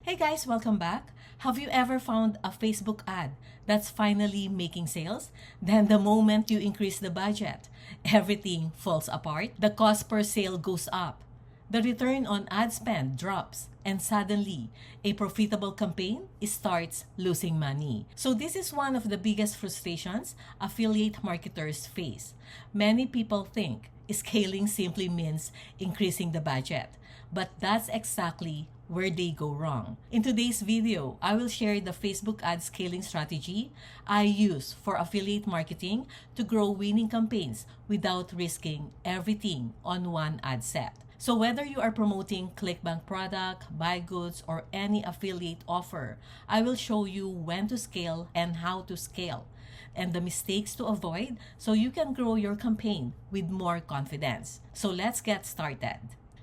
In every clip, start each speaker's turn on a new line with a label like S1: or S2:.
S1: Hey guys, welcome back. Have you ever found a Facebook ad that's finally making sales? Then the moment you increase the budget, everything falls apart. The cost per sale goes up. The return on ad spend drops, and suddenly, a profitable campaign starts losing money. So this is one of the biggest frustrations affiliate marketers face. Many people think scaling simply means increasing the budget, but that's exactly where they go wrong. In today's video, I will share the Facebook ad scaling strategy I use for affiliate marketing to grow winning campaigns without risking everything on one ad set. So whether you are promoting Clickbank product, buy goods, or any affiliate offer, I will show you when to scale and how to scale, and the mistakes to avoid so you can grow your campaign with more confidence. So let's get started.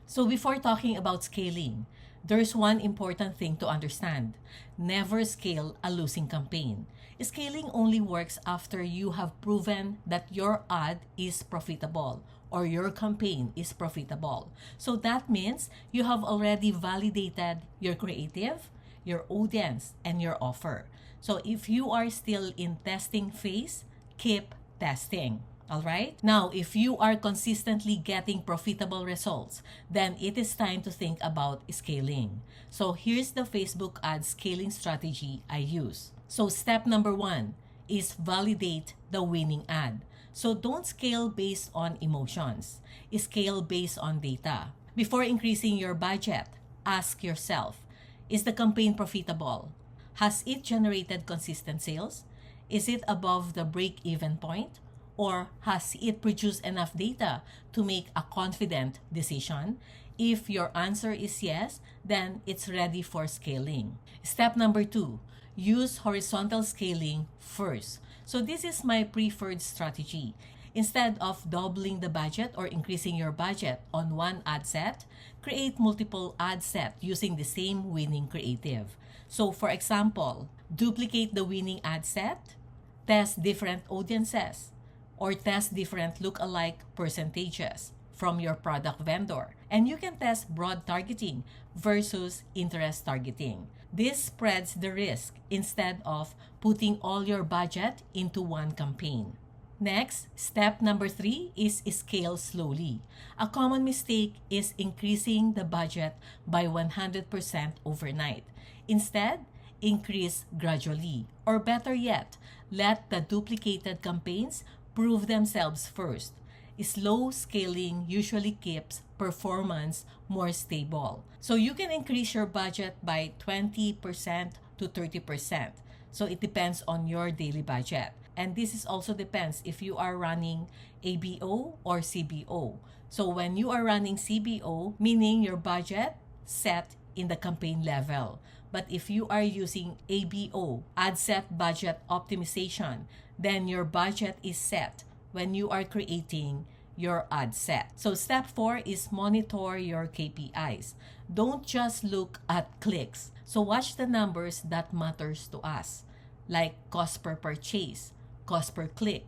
S1: So before talking about scaling, there's one important thing to understand. Never scale a losing campaign. Scaling only works after you have proven that your ad is profitable or your campaign is profitable. So that means you have already validated your creative, your audience, and your offer. So if you are still in testing phase, keep testing. All right? Now, if you are consistently getting profitable results, then it is time to think about scaling. So here's the Facebook ad scaling strategy I use. So step number 1 is validate the winning ad. So don't scale based on emotions. Scale based on data. Before increasing your budget, ask yourself, is the campaign profitable? Has it generated consistent sales? Is it above the break-even point? Or has it produced enough data to make a confident decision? If your answer is yes, then it's ready for scaling. Step number 2, use horizontal scaling first. So this is my preferred strategy. Instead of doubling the budget or increasing your budget on one ad set, create multiple ad sets using the same winning creative. So for example, duplicate the winning ad set, test different audiences, or test different look-alike percentages from your product vendor. And you can test broad targeting versus interest targeting. This spreads the risk instead of putting all your budget into one campaign. Next, step number 3 is scale slowly. A common mistake is increasing the budget by 100% overnight. Instead, increase gradually. Or better yet, let the duplicated campaigns prove themselves first. Slow scaling usually keeps performance more stable. So you can increase your budget by 20% to 30%. So it depends on your daily budget. And this is also depends if you are running ABO or CBO. So when you are running CBO, meaning your budget set in the campaign level. But if you are using ABO, ad set budget optimization, then your budget is set when you are creating your ad set. So step 4 is monitor your KPIs. Don't just look at clicks. So watch the numbers that matters to us, like cost per purchase, cost per click,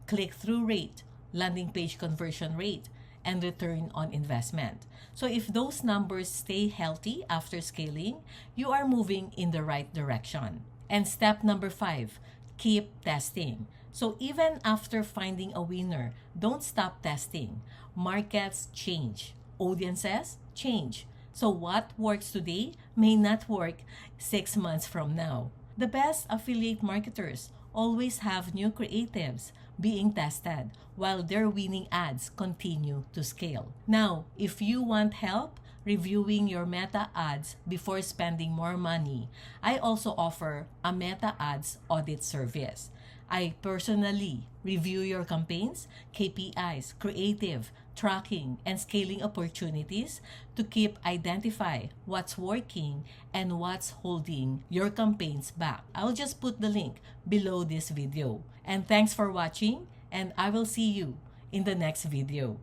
S1: click-through rate, landing page conversion rate, and return on investment. So if those numbers stay healthy after scaling, you are moving in the right direction. And step number 5, keep testing. So even after finding a winner, don't stop testing. Markets change. Audiences change. So what works today may not work 6 months from now. The best affiliate marketers always have new creatives being tested while their winning ads continue to scale. Now, if you want help reviewing your meta ads before spending more money, I also offer a meta ads audit service. I personally review your campaigns, KPIs, creative, tracking, and scaling opportunities to keep identify what's working and what's holding your campaigns back. I'll just put the link below this video. And thanks for watching, and I will see you in the next video.